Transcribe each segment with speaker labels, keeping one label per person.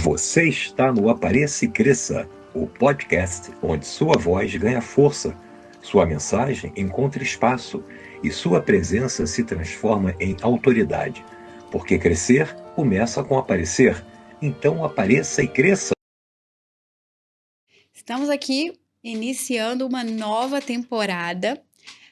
Speaker 1: Você está no Apareça e Cresça, o podcast onde sua voz ganha força, sua mensagem encontra espaço e sua presença se transforma em autoridade. Porque crescer começa com aparecer. Então apareça e cresça.
Speaker 2: Estamos aqui iniciando uma nova temporada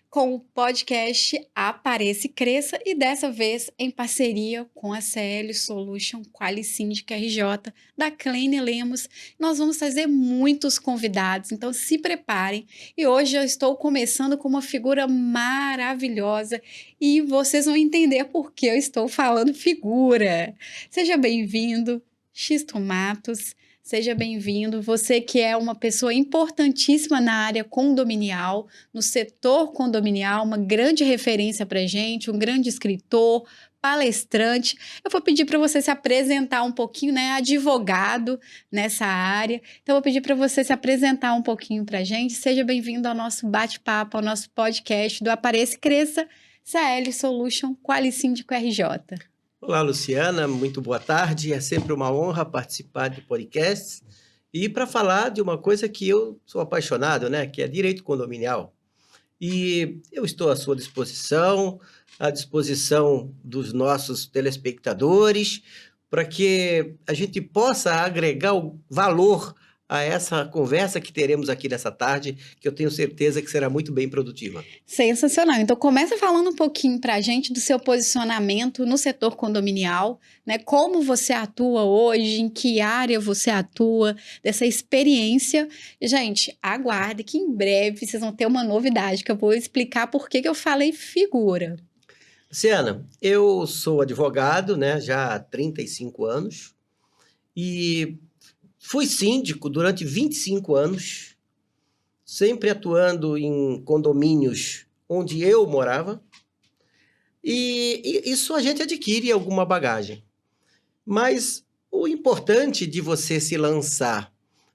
Speaker 2: com o podcast Apareça e Cresça e dessa vez em parceria com a CL Solution Qualisyndic RJ da Kleine Lemos. Nós vamos trazer muitos convidados, então se preparem. E hoje eu estou começando com uma figura maravilhosa e vocês vão entender por que eu estou falando figura. Seja bem-vindo, Xisto Matos. Seja bem-vindo, você que é uma pessoa importantíssima na área condominial, no setor condominial, uma grande referência para a gente, um grande escritor, palestrante. Eu vou pedir para você se apresentar um pouquinho, né? Advogado nessa área. Então, eu vou pedir para você se apresentar um pouquinho para a gente. Seja bem-vindo ao nosso bate-papo, ao nosso podcast do Apareça e Cresça, CL Solution Qualisyndic RJ.
Speaker 3: Olá, Luciana, muito boa tarde. É sempre uma honra participar de podcasts e para falar de uma coisa que eu sou apaixonado, né, que é direito condominial. E eu estou à sua disposição, à disposição dos nossos telespectadores, para que a gente possa agregar o valor a essa conversa que teremos aqui nessa tarde, que eu tenho certeza que será muito bem produtiva.
Speaker 2: Sensacional. Então, começa falando um pouquinho para a gente do seu posicionamento no setor condominial, né? Como você atua hoje, em que área você atua, dessa experiência. Gente, aguarde que em breve vocês vão ter uma novidade, que eu vou explicar por que eu falei figura.
Speaker 3: Luciana, eu sou advogado, né, já há 35 anos, e fui síndico durante 25 anos, sempre atuando em condomínios onde eu morava, e isso a gente adquire alguma bagagem. Mas o importante de você se lançar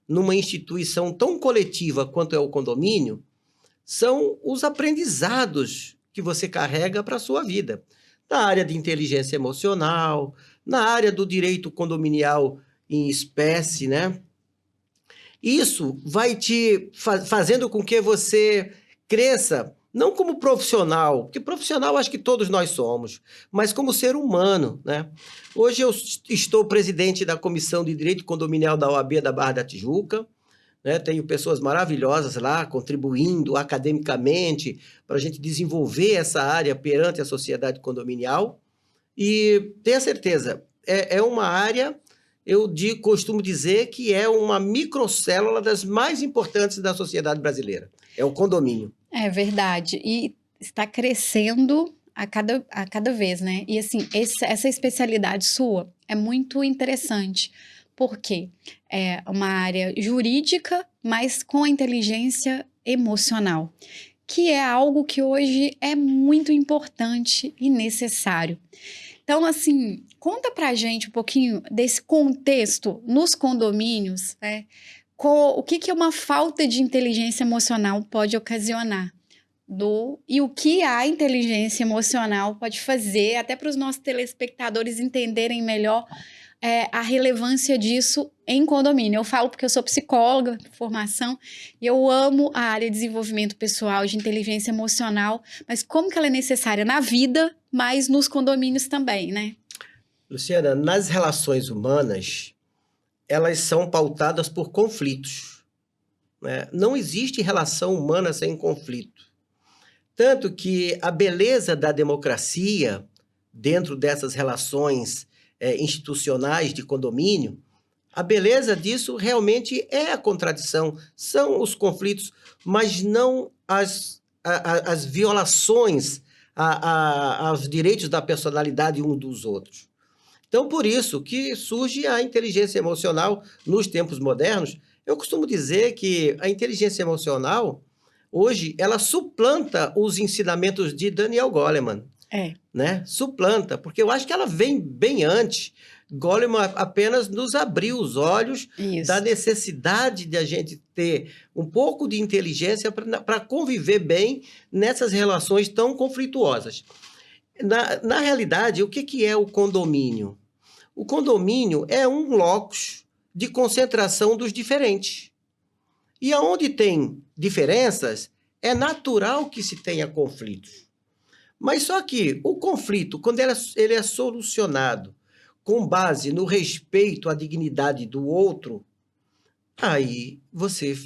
Speaker 3: numa instituição tão coletiva quanto é o condomínio são os aprendizados que você carrega para a sua vida. Na área de inteligência emocional, na área do direito condominial em espécie, né? Isso vai te fazendo com que você cresça, não como profissional, porque profissional acho que todos nós somos, mas como ser humano, né? Hoje eu estou presidente da Comissão de Direito Condominial da OAB da Barra da Tijuca, né? Tenho pessoas maravilhosas lá, contribuindo academicamente para a gente desenvolver essa área perante a sociedade condominial, e tenha certeza, é uma área... costumo dizer que é uma microcélula das mais importantes da sociedade brasileira. É o condomínio.
Speaker 2: É verdade. E está crescendo a cada vez, né? E assim, essa especialidade sua é muito interessante, porque é uma área jurídica, mas com a inteligência emocional, que é algo que hoje é muito importante e necessário. Então, assim, conta pra gente um pouquinho desse contexto nos condomínios, né? O que uma falta de inteligência emocional pode ocasionar? E o que a inteligência emocional pode fazer, até para os nossos telespectadores entenderem melhor a relevância disso em condomínio. Eu falo porque eu sou psicóloga de formação e eu amo a área de desenvolvimento pessoal, de inteligência emocional, mas como que ela é necessária na vida, mas nos condomínios também, né?
Speaker 3: Luciana, nas relações humanas, elas são pautadas por conflitos, né? Não existe relação humana sem conflito. Tanto que a beleza da democracia, dentro dessas relações institucionais de condomínio, a beleza disso realmente é a contradição, são os conflitos, mas não as violações aos direitos da personalidade um dos outros. Então, por isso que surge a inteligência emocional nos tempos modernos. Eu costumo dizer que a inteligência emocional, hoje, ela suplanta os ensinamentos de Daniel Goleman. Né? Suplanta, porque eu acho que ela vem bem antes. Goleman apenas nos abriu os olhos da necessidade de a gente ter um pouco de inteligência para conviver bem nessas relações tão conflituosas. Na realidade, o que é o condomínio? O condomínio é um locus de concentração dos diferentes. E aonde tem diferenças, é natural que se tenha conflitos. Mas só que o conflito, quando ele é solucionado com base no respeito à dignidade do outro, aí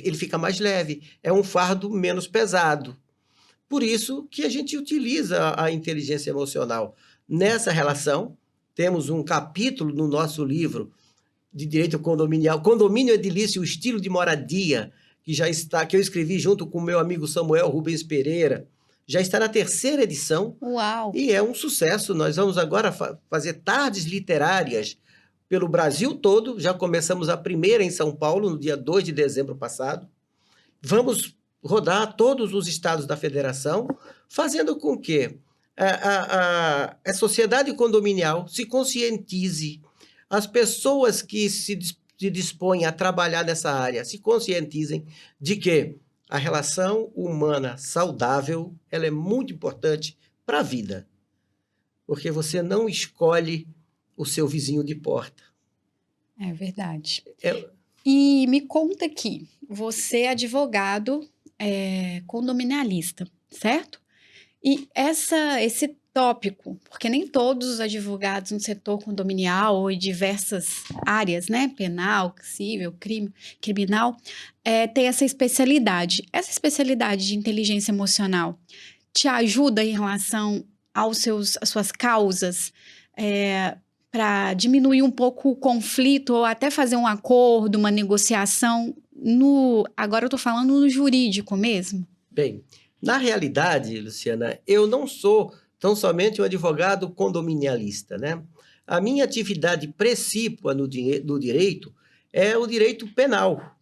Speaker 3: ele fica mais leve, é um fardo menos pesado. Por isso que a gente utiliza a inteligência emocional nessa relação. Temos um capítulo no nosso livro de direito condominial, Condomínio Edilício, o estilo de moradia, que eu escrevi junto com o meu amigo Samuel Rubens Pereira. Já está na 3ª edição.
Speaker 2: Uau!
Speaker 3: E é um sucesso. Nós vamos agora fazer tardes literárias pelo Brasil todo. Já começamos a primeira em São Paulo, no dia 2 de dezembro passado. Vamos rodar todos os estados da federação, fazendo com que a sociedade condominial se conscientize, as pessoas que se dispõem a trabalhar nessa área se conscientizem de que a relação humana saudável ela é muito importante para a vida, porque você não escolhe o seu vizinho de porta.
Speaker 2: É verdade. E me conta aqui, você é advogado condominialista, certo? E esse tópico, porque nem todos os advogados no setor condominial ou em diversas áreas, né, penal, civil, criminal, tem essa especialidade. Essa especialidade de inteligência emocional te ajuda em relação às suas causas, para diminuir um pouco o conflito ou até fazer um acordo, uma negociação, agora eu estou falando no jurídico mesmo?
Speaker 3: Bem, na realidade, Luciana, eu não sou tão somente um advogado condominialista, né? A minha atividade precípua no direito é o direito penal.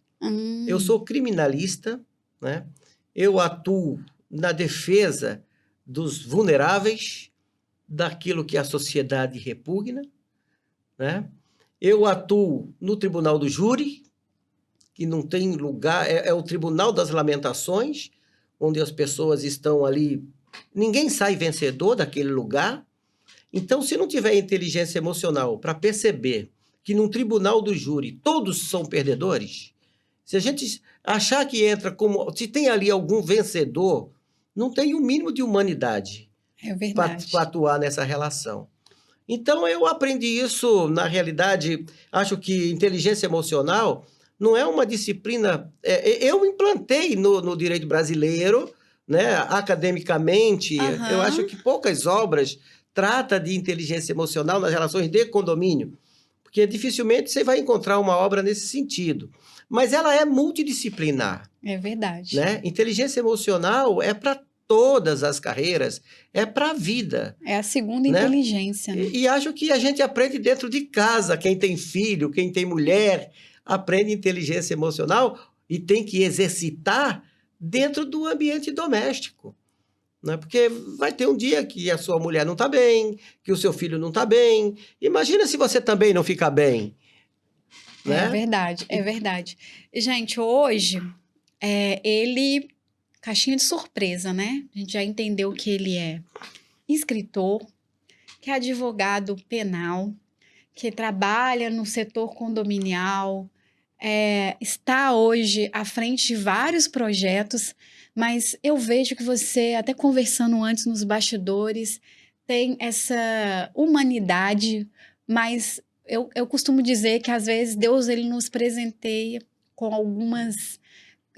Speaker 3: Eu sou criminalista, né? Eu atuo na defesa dos vulneráveis, daquilo que a sociedade repugna, né? Eu atuo no Tribunal do Júri, que não tem lugar, é o Tribunal das Lamentações, onde as pessoas estão ali, ninguém sai vencedor daquele lugar. Então, se não tiver inteligência emocional para perceber que num tribunal do júri todos são perdedores, se a gente achar que entra como, se tem ali algum vencedor, não tem o mínimo de humanidade para atuar nessa relação. Então, eu aprendi isso, na realidade, acho que inteligência emocional não é uma disciplina... eu implantei no direito brasileiro, né, academicamente. Eu acho que poucas obras tratam de inteligência emocional nas relações de condomínio, porque dificilmente você vai encontrar uma obra nesse sentido. Mas ela é multidisciplinar.
Speaker 2: É verdade.
Speaker 3: Né? Inteligência emocional é para todas as carreiras, é para a vida.
Speaker 2: É a segunda inteligência. Né?
Speaker 3: E acho que a gente aprende dentro de casa. Quem tem filho, quem tem mulher, aprende inteligência emocional e tem que exercitar dentro do ambiente doméstico. Né? Porque vai ter um dia que a sua mulher não está bem, que o seu filho não está bem. Imagina se você também não fica bem. Né?
Speaker 2: É verdade, é verdade. Gente, hoje, caixinha de surpresa, né? A gente já entendeu que ele é escritor, que é advogado penal, que trabalha no setor condominial, está hoje à frente de vários projetos, mas eu vejo que você, até conversando antes nos bastidores, tem essa humanidade, mas eu costumo dizer que às vezes Deus ele nos presenteia com algumas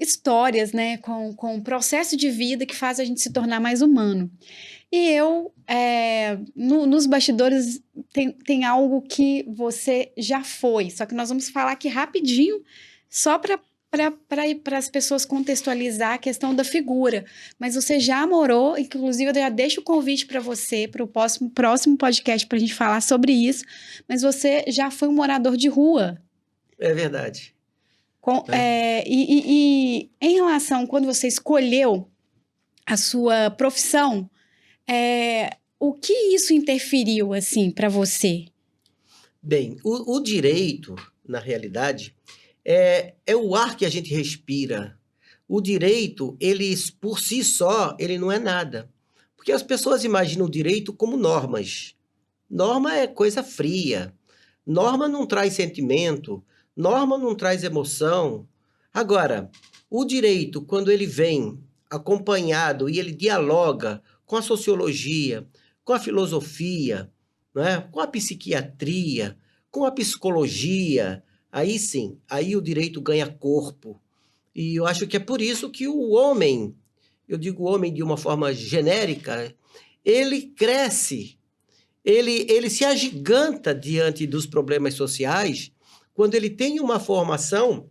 Speaker 2: histórias, né, com um processo de vida que faz a gente se tornar mais humano. E eu, nos bastidores, tem algo que você já foi, só que nós vamos falar aqui rapidinho, só para as pessoas contextualizar a questão da figura. Mas você já morou, inclusive eu já deixo o convite para você, para o próximo podcast, para a gente falar sobre isso, mas você já foi um morador de rua.
Speaker 3: É verdade.
Speaker 2: E em relação, quando você escolheu a sua profissão, o que isso interferiu, assim, para você?
Speaker 3: Bem, o direito, na realidade, é o ar que a gente respira. O direito, ele, por si só, ele não é nada. Porque as pessoas imaginam o direito como normas. Norma é coisa fria. Norma não traz sentimento. Norma não traz emoção. Agora, o direito, quando ele vem acompanhado e ele dialoga com a sociologia, com a filosofia, né, com a psiquiatria, com a psicologia, aí sim, aí o direito ganha corpo. E eu acho que é por isso que o homem, eu digo homem de uma forma genérica, ele cresce, ele se agiganta diante dos problemas sociais quando ele tem uma formação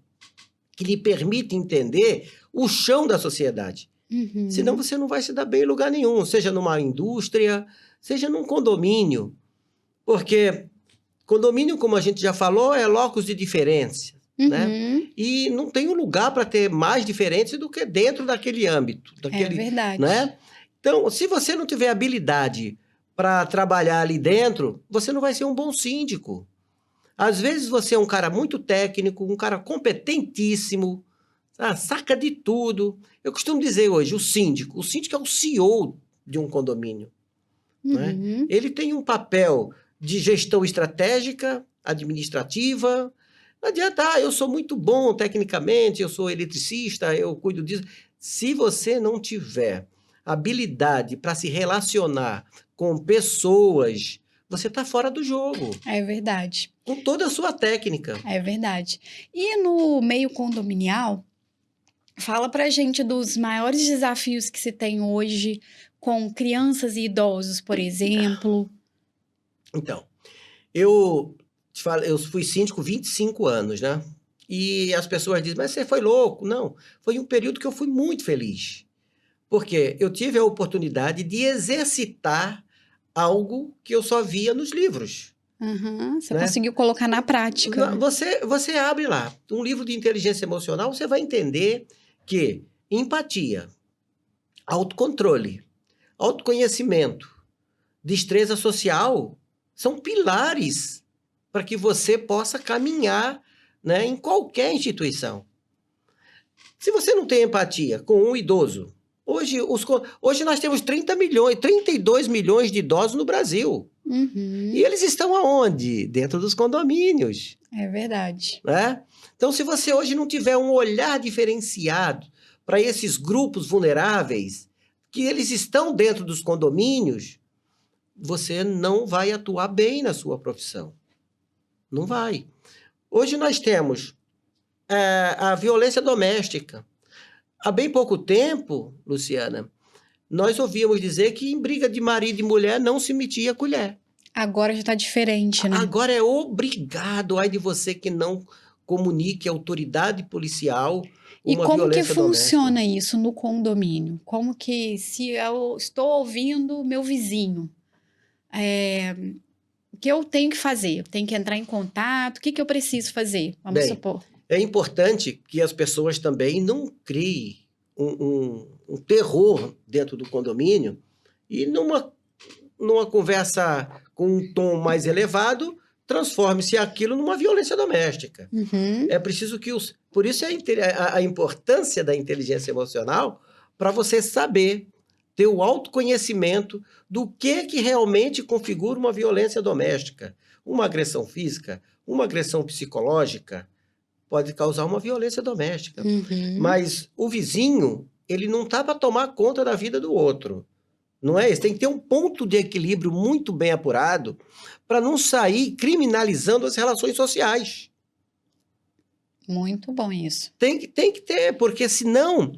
Speaker 3: que lhe permite entender o chão da sociedade. Senão você não vai se dar bem em lugar nenhum, seja numa indústria, seja num condomínio. Porque condomínio, como a gente já falou, é locus de diferença, né? E não tem um lugar para ter mais diferença do que dentro daquele âmbito.
Speaker 2: É verdade.
Speaker 3: Né? Então, se você não tiver habilidade para trabalhar ali dentro, você não vai ser um bom síndico. Às vezes você é um cara muito técnico, um cara competentíssimo, saca de tudo. Eu costumo dizer hoje, o síndico é o CEO de um condomínio. Né? Ele tem um papel de gestão estratégica, administrativa. Não adianta, eu sou muito bom tecnicamente, eu sou eletricista, eu cuido disso. Se você não tiver habilidade para se relacionar com pessoas, você está fora do jogo.
Speaker 2: É verdade.
Speaker 3: Com toda a sua técnica.
Speaker 2: É verdade. E no meio condominial, fala pra gente dos maiores desafios que se tem hoje com crianças e idosos, por exemplo.
Speaker 3: Então, eu fui síndico 25 anos, né? E as pessoas dizem, mas você foi louco. Não, foi um período que eu fui muito feliz. Porque eu tive a oportunidade de exercitar algo que eu só via nos livros.
Speaker 2: Você
Speaker 3: né?
Speaker 2: conseguiu colocar na prática.
Speaker 3: Você abre lá um livro de inteligência emocional, você vai entender que empatia, autocontrole, autoconhecimento, destreza social são pilares para que você possa caminhar, né, em qualquer instituição. Se você não tem empatia com um idoso, hoje nós temos 32 milhões de idosos no Brasil. E eles estão aonde? Dentro dos condomínios.
Speaker 2: É verdade.
Speaker 3: Né? Então, se você hoje não tiver um olhar diferenciado para esses grupos vulneráveis, que eles estão dentro dos condomínios, você não vai atuar bem na sua profissão. Não vai. Hoje nós temos a violência doméstica. Há bem pouco tempo, Luciana, nós ouvíamos dizer que em briga de marido e mulher não se metia a colher.
Speaker 2: Agora já está diferente, né?
Speaker 3: Agora é obrigado, ai de você que não comunique à autoridade policial
Speaker 2: E
Speaker 3: uma
Speaker 2: como que
Speaker 3: violência
Speaker 2: funciona
Speaker 3: doméstica.
Speaker 2: isso no condomínio? Como que, se eu estou ouvindo meu vizinho, o que eu tenho que fazer? Eu tenho que entrar em contato? O que eu preciso fazer? Vamos supor.
Speaker 3: É importante que as pessoas também não criem um terror dentro do condomínio e numa conversa com um tom mais elevado, transforme-se aquilo numa violência doméstica. É preciso que Por isso a importância da inteligência emocional para você saber, ter o autoconhecimento do que realmente configura uma violência doméstica. Uma agressão física, uma agressão psicológica pode causar uma violência doméstica. Mas o vizinho, ele não está para tomar conta da vida do outro. Não é isso? Tem que ter um ponto de equilíbrio muito bem apurado para não sair criminalizando as relações sociais.
Speaker 2: Muito bom isso.
Speaker 3: Tem que ter, porque senão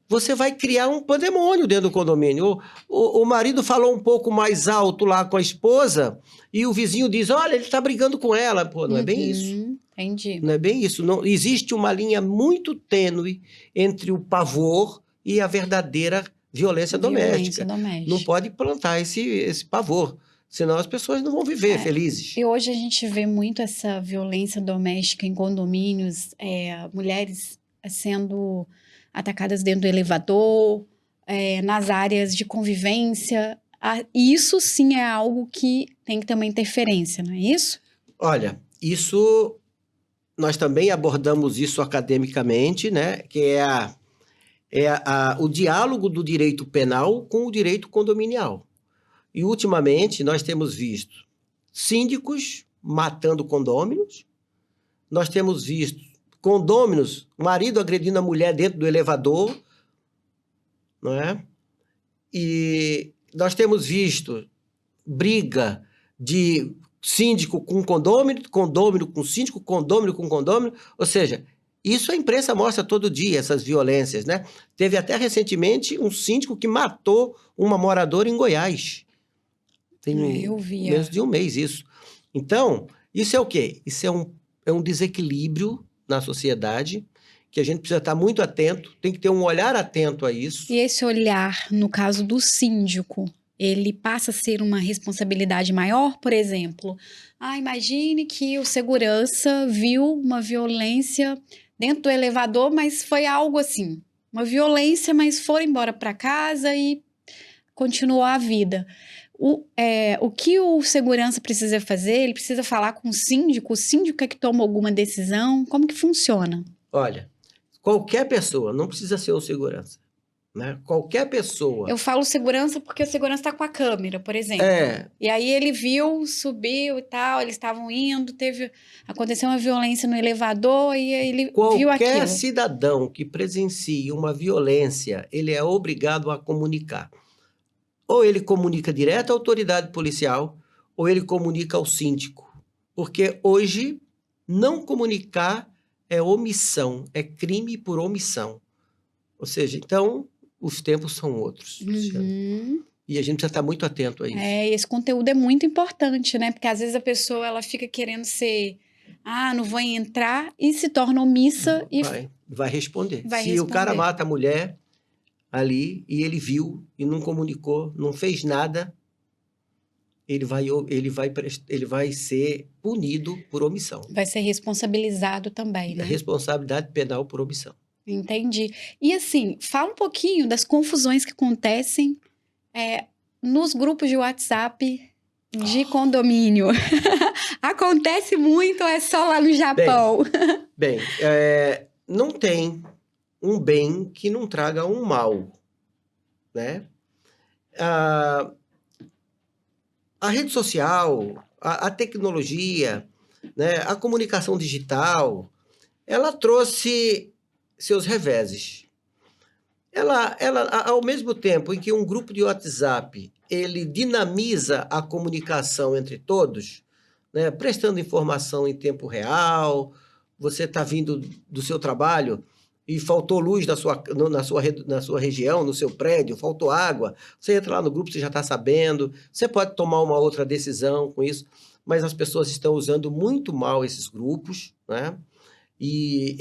Speaker 3: você vai criar um pandemônio dentro do condomínio. O marido falou um pouco mais alto lá com a esposa e o vizinho diz, olha, ele está brigando com ela. Pô, não é bem isso.
Speaker 2: Entendi.
Speaker 3: Não é bem isso. Não, existe uma linha muito tênue entre o pavor e a verdadeira violência doméstica. Não pode plantar esse pavor, senão as pessoas não vão viver felizes.
Speaker 2: E hoje a gente vê muito essa violência doméstica em condomínios, mulheres sendo atacadas dentro do elevador, nas áreas de convivência. Isso sim é algo que tem que ter uma interferência, não é isso?
Speaker 3: Olha, isso nós também abordamos isso academicamente, né? Que o diálogo do direito penal com o direito condominial. E, ultimamente, nós temos visto síndicos matando condôminos, nós temos visto condôminos, marido agredindo a mulher dentro do elevador, não é? E nós temos visto briga de síndico com condômino, condômino com síndico, condômino com condômino, ou seja, isso a imprensa mostra todo dia, essas violências, né? Teve até recentemente um síndico que matou uma moradora em Goiás.
Speaker 2: Eu vi.
Speaker 3: Menos de um mês isso. Então, isso é o quê? Isso é um desequilíbrio na sociedade que a gente precisa estar muito atento, tem que ter um olhar atento a isso.
Speaker 2: E esse olhar, no caso do síndico, ele passa a ser uma responsabilidade maior, por exemplo. Imagine que o segurança viu uma violência dentro do elevador, mas foi algo assim, uma violência, mas foram embora para casa e continuou a vida. O que o segurança precisa fazer? Ele precisa falar com o síndico é que toma alguma decisão? Como que funciona?
Speaker 3: Olha, qualquer pessoa, não precisa ser um segurança, né? Qualquer pessoa.
Speaker 2: Eu falo segurança porque o segurança está com a câmera, por exemplo. E aí ele viu, subiu e tal, eles estavam indo, aconteceu uma violência no elevador e ele viu aquilo.
Speaker 3: Qualquer cidadão que presencie uma violência, ele é obrigado a comunicar. Ou ele comunica direto à autoridade policial, ou ele comunica ao síndico. Porque hoje, não comunicar é omissão, é crime por omissão. Ou seja, então, os tempos são outros. E a gente precisa estar muito atento a isso.
Speaker 2: Esse conteúdo é muito importante, né? Porque às vezes a pessoa ela fica querendo ser... não vou entrar, e se torna omissa.
Speaker 3: Vai responder. Se o cara mata a mulher ali e ele viu e não comunicou, não fez nada, ele vai ser punido por omissão.
Speaker 2: Vai ser responsabilizado também, né?
Speaker 3: Responsabilidade penal por omissão.
Speaker 2: Entendi. E assim, fala um pouquinho das confusões que acontecem nos grupos de WhatsApp de condomínio. Acontece muito, é só lá no Japão?
Speaker 3: Bem, não tem um bem que não traga um mal, né? A rede social, a tecnologia, né, a comunicação digital, ela trouxe seus reveses. Ela, ao mesmo tempo em que um grupo de WhatsApp ele dinamiza a comunicação entre todos, né, prestando informação em tempo real, você está vindo do seu trabalho e faltou luz na sua região, no seu prédio, faltou água, você entra lá no grupo, você já está sabendo, você pode tomar uma outra decisão com isso, mas as pessoas estão usando muito mal esses grupos, né? E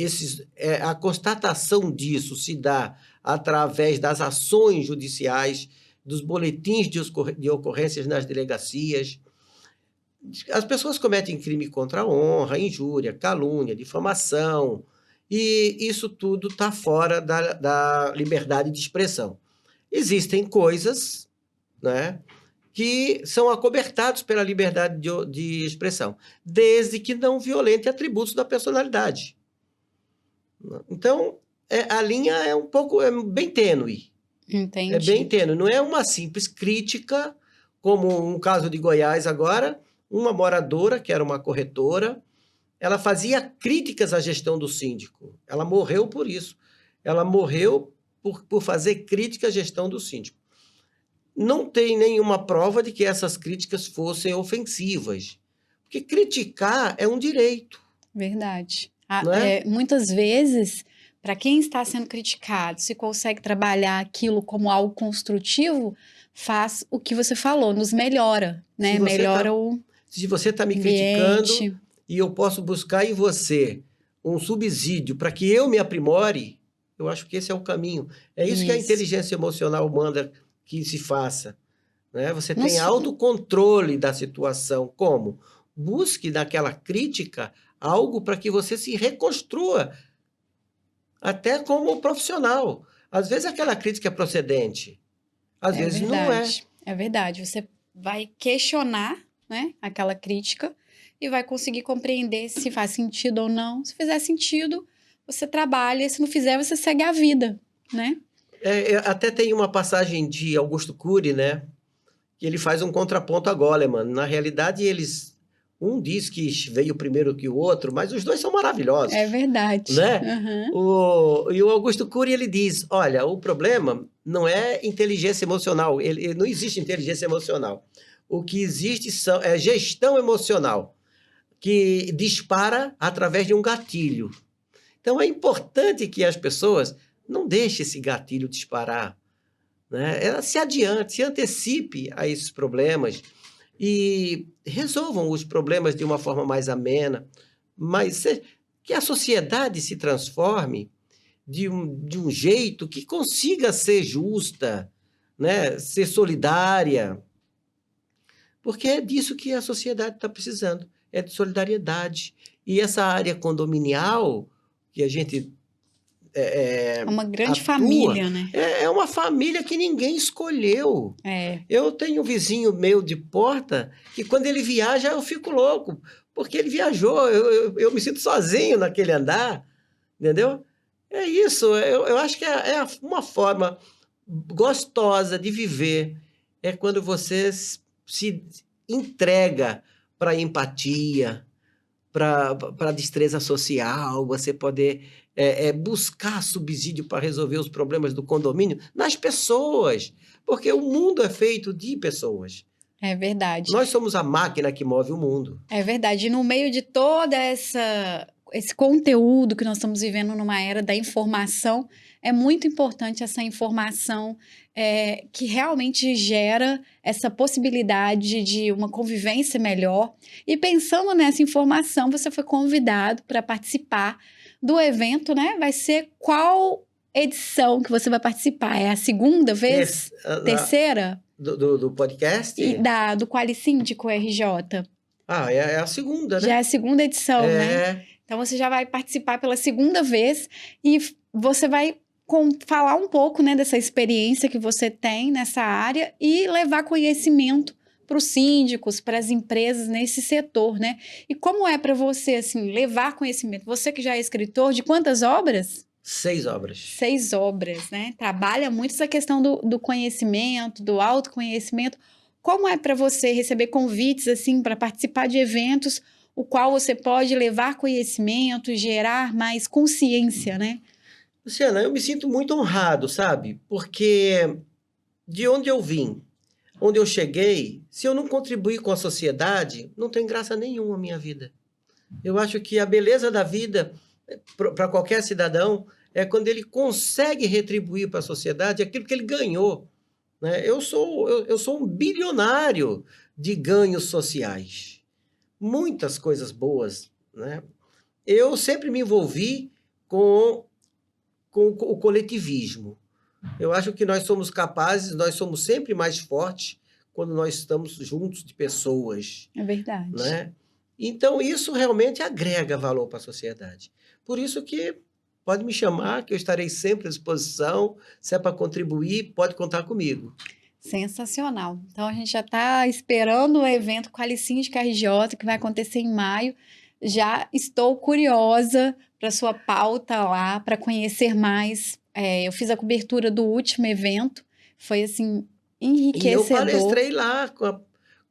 Speaker 3: a constatação disso se dá através das ações judiciais, dos boletins de ocorrências nas delegacias. As pessoas cometem crime contra a honra, injúria, calúnia, difamação, e isso tudo está fora da liberdade de expressão. Existem coisas, né, que são acobertados pela liberdade de expressão, desde que não violente atributos da personalidade. Então, a linha é bem tênue.
Speaker 2: Entendi.
Speaker 3: É bem tênue, não é uma simples crítica, como um caso de Goiás agora, uma moradora, que era uma corretora, ela fazia críticas à gestão do síndico. Ela morreu por isso. Ela morreu por fazer crítica à gestão do síndico. Não tem nenhuma prova de que essas críticas fossem ofensivas. Porque criticar é um direito.
Speaker 2: Verdade.
Speaker 3: Né?
Speaker 2: Muitas vezes, para quem está sendo criticado, se consegue trabalhar aquilo como algo construtivo, faz o que você falou, nos melhora, né?
Speaker 3: Se você está me criticando e eu posso buscar em você um subsídio para que eu me aprimore, eu acho que esse é o caminho. É isso que a inteligência emocional manda que se faça, né? Você tem autocontrole da situação. Como? Busque naquela crítica algo para que você se reconstrua, até como profissional. Às vezes aquela crítica é procedente, às vezes não é.
Speaker 2: É verdade. Você vai questionar, né, aquela crítica e vai conseguir compreender se faz sentido ou não. Se fizer sentido, você trabalha. Se não fizer, você segue a vida, né?
Speaker 3: Até tem uma passagem de Augusto Cury, né, que ele faz um contraponto a Goleman. Na realidade, Um diz que veio primeiro que o outro, mas os dois são maravilhosos.
Speaker 2: É verdade.
Speaker 3: Né? E o Augusto Cury, ele diz, olha, o problema não é inteligência emocional, não existe inteligência emocional. O que existe é gestão emocional, que dispara através de um gatilho. Então, é importante que as pessoas não deixem esse gatilho disparar, né? Ela se adiante, se antecipe a esses problemas e resolvam os problemas de uma forma mais amena, mas que a sociedade se transforme de um jeito que consiga ser justa, né? Ser solidária, porque é disso que a sociedade está precisando, é de solidariedade. E essa área condominial que a gente
Speaker 2: É uma grande
Speaker 3: atua,
Speaker 2: família, né?
Speaker 3: é uma família que ninguém escolheu. Eu tenho um vizinho meu de porta que quando ele viaja eu fico louco, porque ele viajou, eu me sinto sozinho naquele andar, entendeu? É isso, eu acho que é uma forma gostosa de viver, é quando você se entrega para a empatia, para a destreza social, você poder buscar subsídio para resolver os problemas do condomínio nas pessoas, porque o mundo é feito de pessoas.
Speaker 2: É verdade.
Speaker 3: Nós somos a máquina que move o mundo.
Speaker 2: É verdade. E no meio de toda esse conteúdo que nós estamos vivendo numa era da informação, é muito importante essa informação que realmente gera essa possibilidade de uma convivência melhor. E pensando nessa informação, você foi convidado para participar do evento, né? Vai ser qual edição que você vai participar? É a segunda vez? Terceira?
Speaker 3: Do podcast?
Speaker 2: E do Qualisíndico RJ.
Speaker 3: É a segunda, né?
Speaker 2: Já é a segunda edição, né? Então, você já vai participar pela segunda vez e você vai falar um pouco, né, dessa experiência que você tem nessa área e levar conhecimento para os síndicos, para as empresas nesse setor, né? E como é para você, assim, levar conhecimento? Você que já é escritor, de quantas obras?
Speaker 3: 6 obras.
Speaker 2: 6 obras, né? Trabalha muito essa questão do conhecimento, do autoconhecimento. Como é para você receber convites, assim, para participar de eventos, o qual você pode levar conhecimento, gerar mais consciência, né?
Speaker 3: Luciana, eu me sinto muito honrado, sabe? Porque de onde eu vim, onde eu cheguei, se eu não contribuir com a sociedade, não tem graça nenhuma a minha vida. Eu acho que a beleza da vida, para qualquer cidadão, é quando ele consegue retribuir para a sociedade aquilo que ele ganhou, né? Eu sou um bilionário de ganhos sociais. Muitas coisas boas, né? Eu sempre me envolvi com o coletivismo. Eu acho que nós somos capazes, nós somos sempre mais fortes quando nós estamos juntos de pessoas.
Speaker 2: É verdade.
Speaker 3: Né? Então, isso realmente agrega valor para a sociedade. Por isso que pode me chamar, que eu estarei sempre à disposição. Se é para contribuir, pode contar comigo.
Speaker 2: Sensacional. Então, a gente já está esperando o evento Qualisíndico RJ, que vai acontecer em maio. Já estou curiosa para sua pauta lá, para conhecer mais. Eu fiz a cobertura do último evento, foi assim, enriquecedor.
Speaker 3: E eu palestrei lá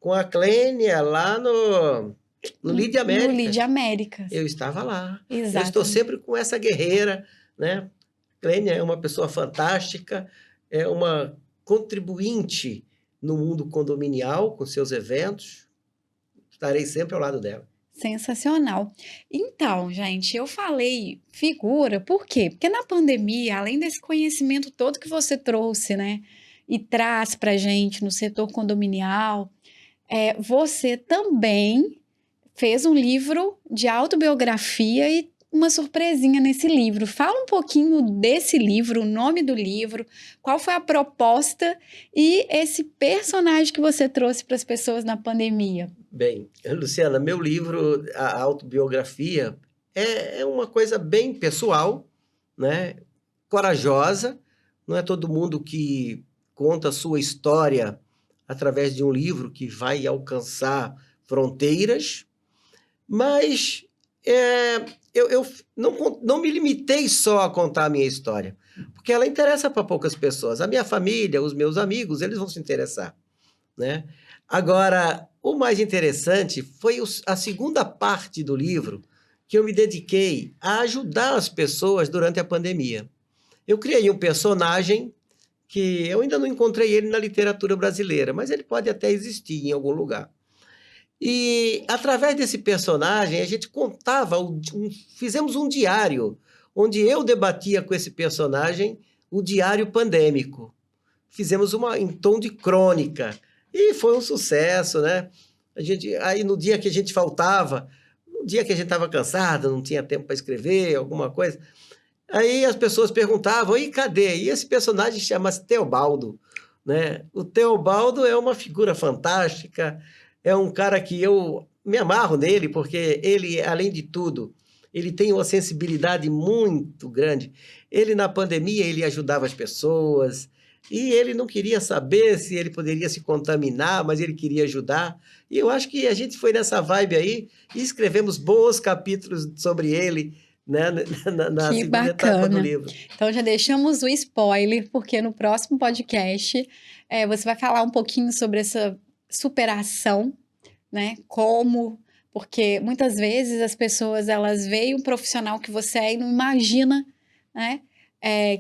Speaker 3: com a Clênia, lá no Lead América.
Speaker 2: No Lead América.
Speaker 3: Eu estava lá.
Speaker 2: Exato.
Speaker 3: Eu estou sempre com essa guerreira, né? Clênia é uma pessoa fantástica, é uma contribuinte no mundo condominial, com seus eventos. Estarei sempre ao lado dela.
Speaker 2: Sensacional. Então, gente, eu falei figura, por quê? Porque na pandemia, além desse conhecimento todo que você trouxe, né, e traz pra gente no setor condominial, você também fez um livro de autobiografia e uma surpresinha nesse livro. Fala um pouquinho desse livro, o nome do livro, qual foi a proposta e esse personagem que você trouxe para as pessoas na pandemia.
Speaker 3: Bem, Luciana, meu livro, a autobiografia, é uma coisa bem pessoal, né? Corajosa. Não é todo mundo que conta a sua história através de um livro que vai alcançar fronteiras, mas eu não me limitei só a contar a minha história, porque ela interessa para poucas pessoas. A minha família, os meus amigos, eles vão se interessar, né? Agora, o mais interessante foi a segunda parte do livro, que eu me dediquei a ajudar as pessoas durante a pandemia. Eu criei um personagem que eu ainda não encontrei ele na literatura brasileira, mas ele pode até existir em algum lugar. E, através desse personagem, a gente contava, fizemos um diário, onde eu debatia com esse personagem o diário pandêmico. Fizemos em tom de crônica, e foi um sucesso, né? Aí, no dia que a gente faltava, no dia que a gente estava cansado, não tinha tempo para escrever, alguma coisa, aí as pessoas perguntavam, e cadê? E esse personagem chama-se Teobaldo, né? O Teobaldo é uma figura fantástica, é um cara que eu me amarro nele, porque ele, além de tudo, ele tem uma sensibilidade muito grande. Ele, na pandemia, ele ajudava as pessoas, e ele não queria saber se ele poderia se contaminar, mas ele queria ajudar. E eu acho que a gente foi nessa vibe aí, e escrevemos bons capítulos sobre ele, né, na
Speaker 2: Que
Speaker 3: segunda etapa do
Speaker 2: bacana.
Speaker 3: livro.
Speaker 2: Então já deixamos o spoiler, porque no próximo podcast você vai falar um pouquinho sobre essa superação, né? Como, porque muitas vezes as pessoas elas veem um profissional que você é e não imagina, né?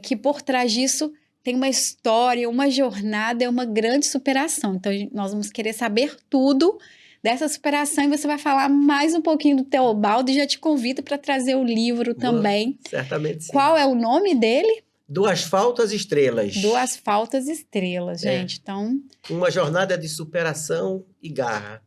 Speaker 2: Que por trás disso tem uma história, uma jornada, é uma grande superação. Então nós vamos querer saber tudo dessa superação e você vai falar mais um pouquinho do Teobaldo e já te convido para trazer o livro também.
Speaker 3: Certamente sim.
Speaker 2: Qual é o nome dele?
Speaker 3: Do Asfalto às Estrelas.
Speaker 2: Do Asfalto às Estrelas, gente. Então,
Speaker 3: uma jornada de superação e garra.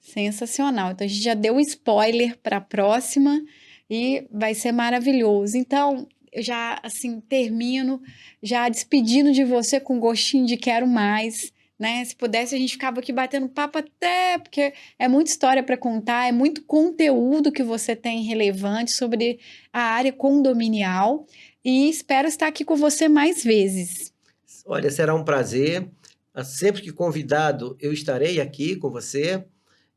Speaker 2: Sensacional. Então, a gente já deu um spoiler para a próxima e vai ser maravilhoso. Então, eu já, assim, termino já despedindo de você com gostinho de quero mais, né? Se pudesse, a gente ficava aqui batendo papo até, porque é muita história para contar, é muito conteúdo que você tem relevante sobre a área condominial e espero estar aqui com você mais vezes.
Speaker 3: Olha, será um prazer. Sempre que convidado, eu estarei aqui com você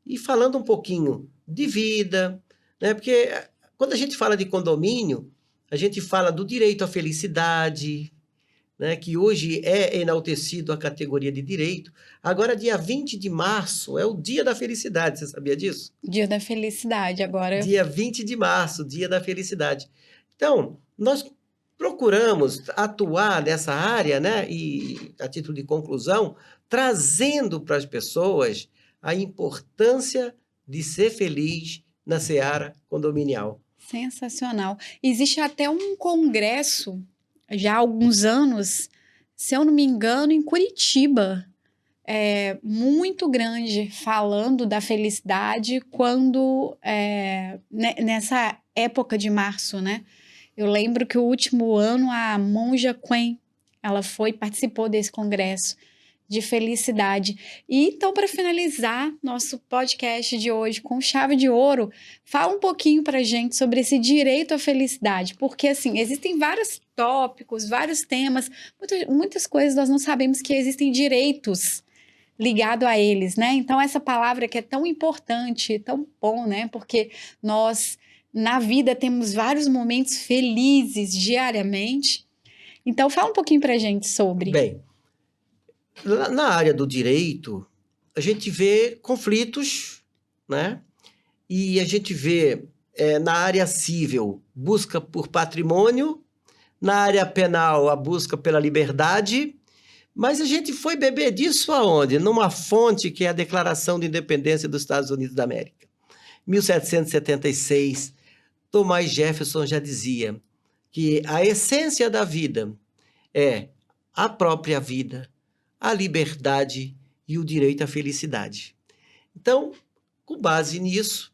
Speaker 3: e falando um pouquinho de vida, né? Porque quando a gente fala de condomínio, a gente fala do direito à felicidade, né? Que hoje é enaltecido a categoria de direito. Agora, dia 20 de março, é o Dia da Felicidade, você sabia disso?
Speaker 2: Dia da Felicidade, agora.
Speaker 3: Dia 20 de março, Dia da Felicidade. Então, nós procuramos atuar nessa área, né? E, a título de conclusão, trazendo para as pessoas a importância de ser feliz na seara condominial.
Speaker 2: Sensacional. Existe até um congresso, já há alguns anos, se eu não me engano, em Curitiba, muito grande, falando da felicidade quando, nessa época de março, né? Eu lembro que o último ano a Monja Quen, ela participou desse congresso de felicidade. E então, para finalizar nosso podcast de hoje com chave de ouro, fala um pouquinho para a gente sobre esse direito à felicidade, porque assim, existem vários tópicos, vários temas, muitas coisas nós não sabemos que existem direitos ligados a eles, né? Então, essa palavra que é tão importante, tão bom, né? Porque nós, na vida, temos vários momentos felizes diariamente. Então, fala um pouquinho para a gente sobre.
Speaker 3: Bem, na área do direito, a gente vê conflitos, né? E a gente vê, na área civil, busca por patrimônio, na área penal, a busca pela liberdade, mas a gente foi beber disso aonde? Numa fonte que é a Declaração de Independência dos Estados Unidos da América. 1776, Thomas Jefferson já dizia que a essência da vida é a própria vida, a liberdade e o direito à felicidade. Então, com base nisso,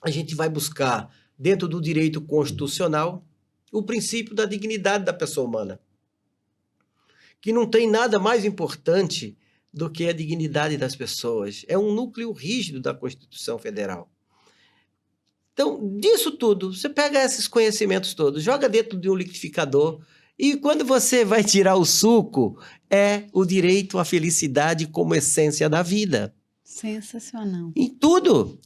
Speaker 3: a gente vai buscar, dentro do direito constitucional, o princípio da dignidade da pessoa humana, que não tem nada mais importante do que a dignidade das pessoas. É um núcleo rígido da Constituição Federal. Então, disso tudo, você pega esses conhecimentos todos, joga dentro de um liquidificador, e quando você vai tirar o suco, é o direito à felicidade como essência da vida.
Speaker 2: Sensacional.
Speaker 3: Em tudo.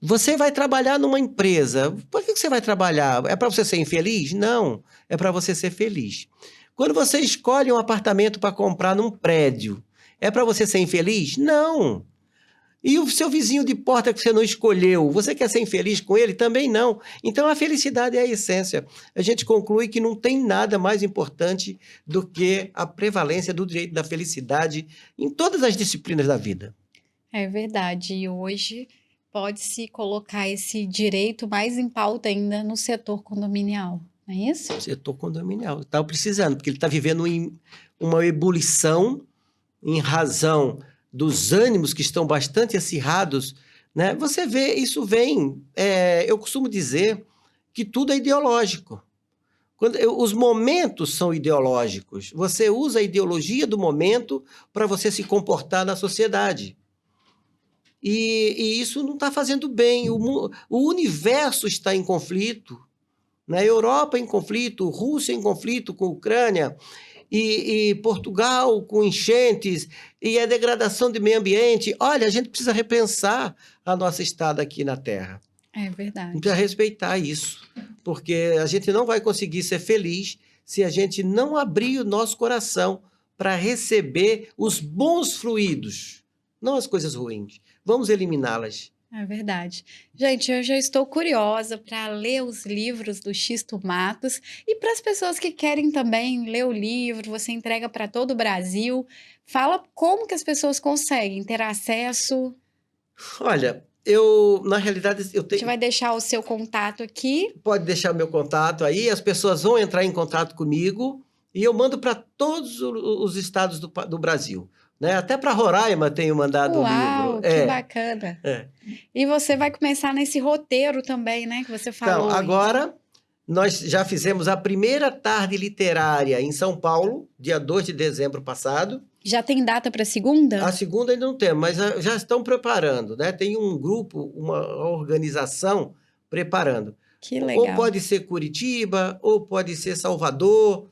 Speaker 3: Você vai trabalhar numa empresa. Por que você vai trabalhar? É para você ser infeliz? Não. É para você ser feliz. Quando você escolhe um apartamento para comprar num prédio, é para você ser infeliz? Não. E o seu vizinho de porta que você não escolheu, você quer ser infeliz com ele? Também não. Então, a felicidade é a essência. A gente conclui que não tem nada mais importante do que a prevalência do direito da felicidade em todas as disciplinas da vida.
Speaker 2: É verdade. E hoje pode-se colocar esse direito mais em pauta ainda no setor condominial, não é isso?
Speaker 3: O setor condominial está precisando, porque ele está vivendo uma ebulição em razão dos ânimos que estão bastante acirrados, né? Você vê, isso vem... eu costumo dizer que tudo é ideológico. Os momentos são ideológicos. Você usa a ideologia do momento para você se comportar na sociedade. E isso não está fazendo bem. O universo está em conflito. Na Europa em conflito, Rússia em conflito com a Ucrânia, e Portugal com enchentes, e a degradação do meio ambiente. Olha, a gente precisa repensar a nossa estada aqui na Terra.
Speaker 2: É verdade.
Speaker 3: A gente precisa respeitar isso, porque a gente não vai conseguir ser feliz se a gente não abrir o nosso coração para receber os bons fluidos, não as coisas ruins. Vamos eliminá-las.
Speaker 2: É verdade. Gente, eu já estou curiosa para ler os livros do Xisto Matos e para as pessoas que querem também ler o livro, você entrega para todo o Brasil. Fala como que as pessoas conseguem ter acesso.
Speaker 3: Olha, na realidade, eu
Speaker 2: A gente
Speaker 3: tenho...
Speaker 2: vai deixar o seu contato aqui.
Speaker 3: Pode deixar meu contato aí, as pessoas vão entrar em contato comigo e eu mando para todos os estados do Brasil. Né? Até para Roraima tenho mandado o
Speaker 2: Uau,
Speaker 3: livro.
Speaker 2: que bacana. E você vai começar nesse roteiro também, né? Que você falou.
Speaker 3: Então, agora nós já fizemos a primeira tarde literária em São Paulo, dia 2 de dezembro passado.
Speaker 2: Já tem data para a segunda?
Speaker 3: A segunda ainda não temos, mas já estão preparando. Né? Tem um grupo, uma organização preparando.
Speaker 2: Que legal.
Speaker 3: Ou pode ser Curitiba, ou pode ser Salvador,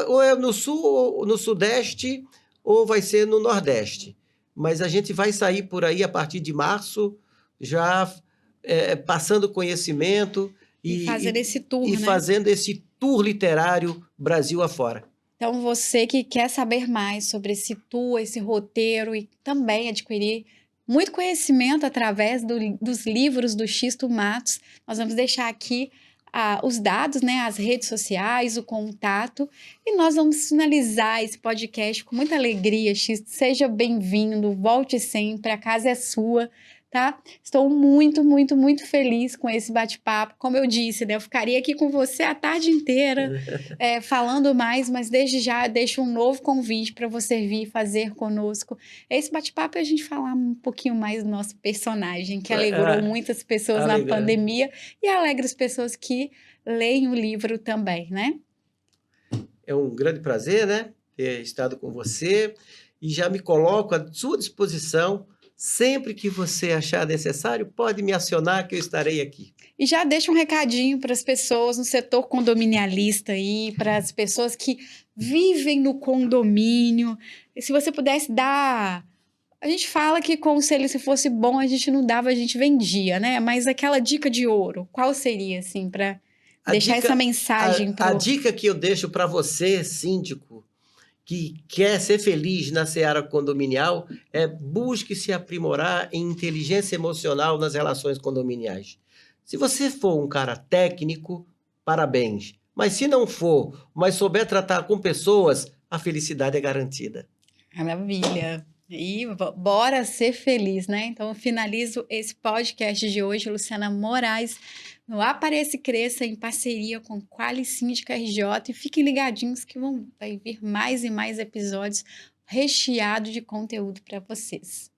Speaker 3: ou é no sul, ou no sudeste, ou vai ser no Nordeste. Mas a gente vai sair por aí a partir de março, já passando conhecimento
Speaker 2: e fazendo esse tour,
Speaker 3: e
Speaker 2: né?
Speaker 3: fazendo esse tour literário Brasil afora.
Speaker 2: Então, você que quer saber mais sobre esse tour, esse roteiro e também adquirir muito conhecimento através dos livros do Xisto Matos, nós vamos deixar aqui os dados, né, as redes sociais, o contato, e nós vamos finalizar esse podcast com muita alegria, Xisto. Seja bem-vindo, volte sempre, a casa é sua, tá? Estou muito, muito, muito feliz com esse bate-papo. Como eu disse, né, eu ficaria aqui com você a tarde inteira falando mais, mas desde já deixo um novo convite para você vir fazer conosco esse bate-papo e a gente falar um pouquinho mais do nosso personagem, que alegrou muitas pessoas na pandemia e alegra as pessoas que leem o livro também, né?
Speaker 3: É um grande prazer, né, ter estado com você e já me coloco à sua disposição. Sempre que você achar necessário, pode me acionar que eu estarei aqui.
Speaker 2: E já deixa um recadinho para as pessoas no setor condominialista aí, para as pessoas que vivem no condomínio. E se você pudesse dar... A gente fala que conselho, se fosse bom, a gente não dava, a gente vendia, né? Mas aquela dica de ouro, qual seria, assim, para deixar essa mensagem?
Speaker 3: A dica que eu deixo para você, síndico, que quer ser feliz na seara condominial, busque se aprimorar em inteligência emocional nas relações condominiais. Se você for um cara técnico, parabéns. Mas se não for, mas souber tratar com pessoas, a felicidade é garantida.
Speaker 2: Maravilha. E bora ser feliz, né? Então, eu finalizo esse podcast de hoje, Luciana Moraes, no Apareça e Cresça, em parceria com Quali Síndica RJ. E fiquem ligadinhos que vai vir mais e mais episódios recheados de conteúdo para vocês.